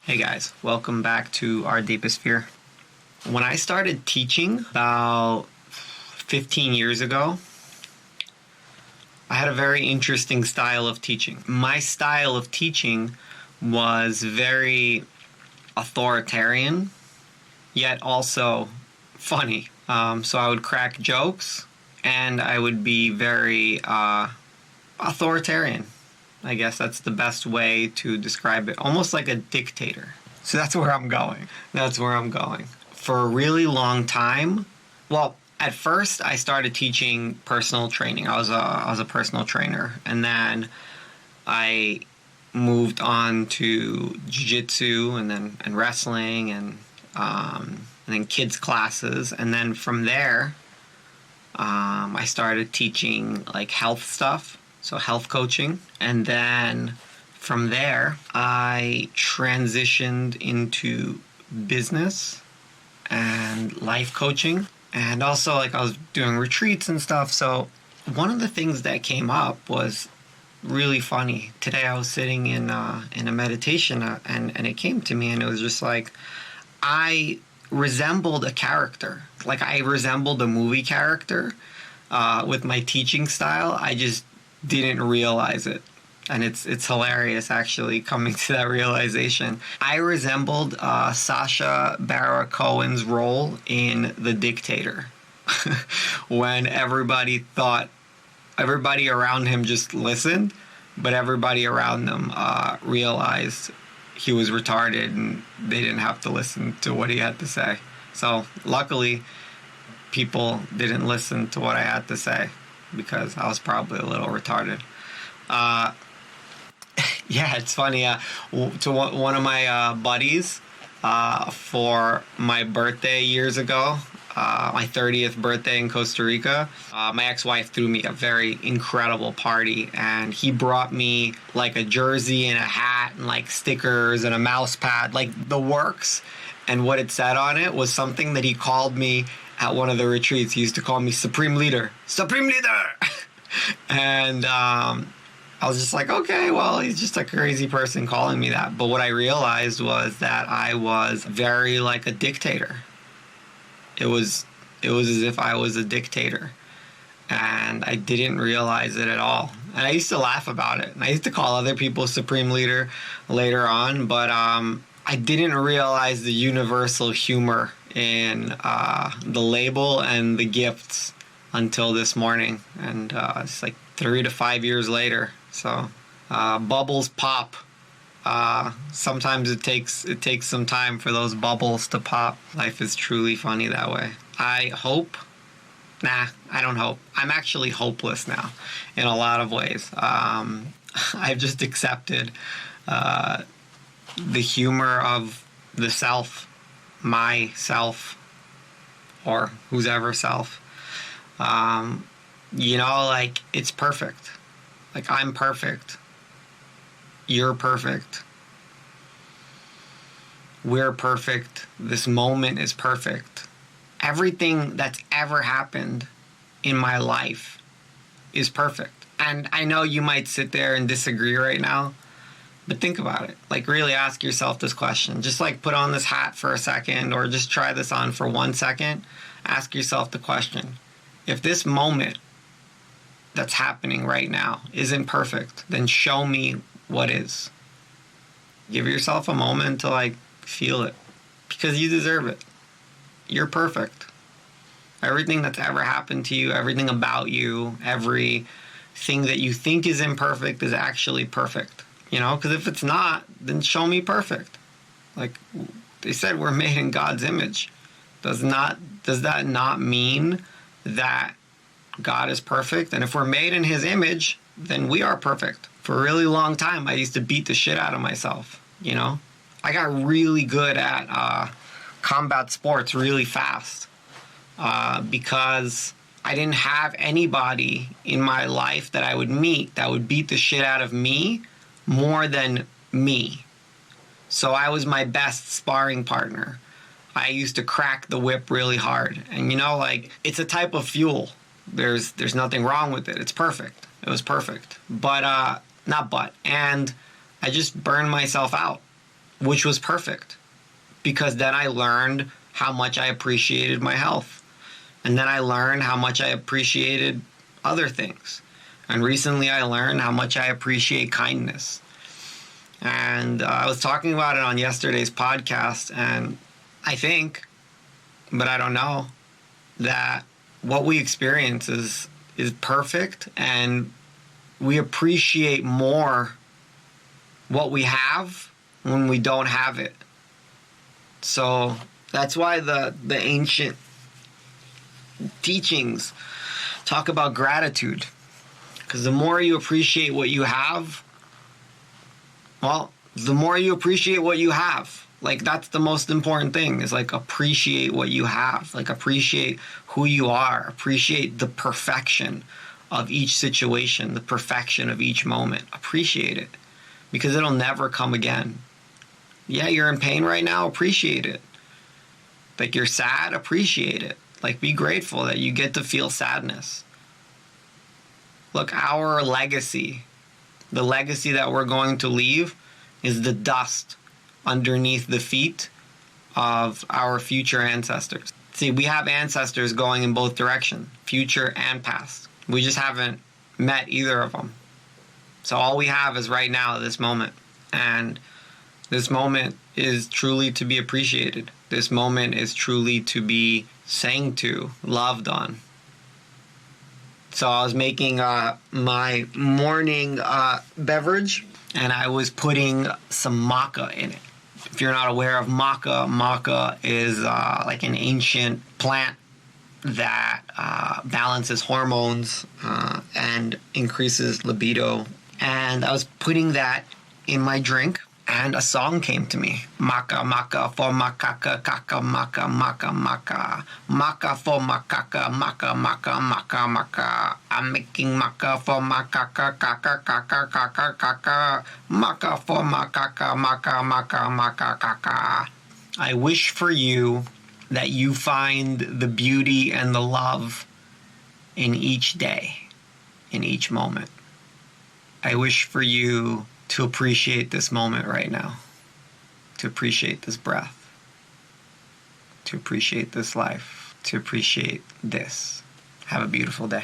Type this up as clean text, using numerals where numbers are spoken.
Hey guys, welcome back to our deepest fear. When I started teaching about 15 years ago, I had a very interesting style of teaching. My style of teaching was very authoritarian, yet also funny. So I would crack jokes and I would be very authoritarian. I guess that's the best way to describe it. Almost like a dictator. So that's where I'm going. For a really long time, well, at first I started teaching personal training. I was a personal trainer. And then I moved on to jiu-jitsu and wrestling and then kids classes. And then from there, I started teaching like health stuff. So health coaching. And then from there, I transitioned into business and life coaching. And also like I was doing retreats and stuff. So one of the things that came up was really funny. Today I was sitting in a meditation and it came to me and it was just like, I resembled a character. Like I resembled a movie character with my teaching style. I just didn't realize it. And it's hilarious actually coming to that realization. I resembled Sacha Baron Cohen's role in The Dictator when everybody around him just listened, but everybody around them realized he was retarded and they didn't have to listen to what he had to say. So luckily, people didn't listen to what I had to say, because I was probably a little retarded. Yeah, it's funny. To one of my buddies, for my birthday years ago, my 30th birthday in Costa Rica, my ex-wife threw me a very incredible party, and he brought me like a jersey and a hat and like stickers and a mouse pad, like the works. And what it said on it was something that he called me at one of the retreats. He used to call me Supreme Leader. Supreme Leader! And I was just like, okay, well, he's just a crazy person calling me that. But what I realized was that I was very like a dictator. It was as if I was a dictator. And I didn't realize it at all. And I used to laugh about it. And I used to call other people Supreme Leader later on. But I didn't realize the universal humor in the label and the gifts until this morning. And it's like 3 to 5 years later. So bubbles pop. Sometimes it takes some time for those bubbles to pop. Life is truly funny that way. I don't hope. I'm actually hopeless now in a lot of ways. I've just accepted the humor of the self, myself, or whose ever self. Like it's perfect. Like I'm perfect. You're perfect. We're perfect. This moment is perfect. Everything that's ever happened in my life is perfect. And I know you might sit there and disagree right now, but think about it. Like really ask yourself this question. Just like put on this hat for a second or just try this on for 1 second. Ask yourself the question. If this moment that's happening right now isn't perfect, then show me what is. Give yourself a moment to like feel it, because you deserve it. You're perfect. Everything that's ever happened to you, everything about you, everything that you think is imperfect is actually perfect. Because if it's not, then show me perfect. Like they said, we're made in God's image. Does that not mean that God is perfect? And if we're made in his image, then we are perfect. For a really long time, I used to beat the shit out of myself, I got really good at combat sports really fast because I didn't have anybody in my life that I would meet that would beat the shit out of me more than me. So I was my best sparring partner. I used to crack the whip really hard. And it's a type of fuel. There's nothing wrong with it. It's perfect. It was perfect. And I just burned myself out. which was perfect, because then I learned how much I appreciated my health. And then I learned how much I appreciated other things. And recently I learned how much I appreciate kindness. And I was talking about it on yesterday's podcast, and I think, but I don't know, that what we experience is perfect, and we appreciate more what we have when we don't have it. So that's why the ancient teachings talk about gratitude, because the more you appreciate what you have, well, the more you appreciate what you have. Like, that's the most important thing, is like appreciate what you have. Like, appreciate who you are. Appreciate the perfection of each situation, the perfection of each moment. Appreciate it, because it'll never come again. Yeah, you're in pain right now, appreciate it. Like, you're sad, appreciate it. Like, be grateful that you get to feel sadness. Look, our legacy, the legacy that we're going to leave, is the dust underneath the feet of our future ancestors. See, we have ancestors going in both directions, future and past. We just haven't met either of them. So all we have is right now, this moment. And this moment is truly to be appreciated. This moment is truly to be sang to, loved on. So I was making my morning beverage, and I was putting some maca in it. If you're not aware of maca, maca is like an ancient plant that balances hormones and increases libido. And I was putting that in my drink, and a song came to me. Maca maca for macaca, caca maca maca maca. Maca for macaca, maca maca maca maca. I'm making maca for macaca, caca caca caca caca. Maca for macaca, maca maca maca caca. I wish for you that you find the beauty and the love in each day, in each moment. I wish for you to appreciate this moment right now, to appreciate this breath, to appreciate this life, to appreciate this. Have a beautiful day.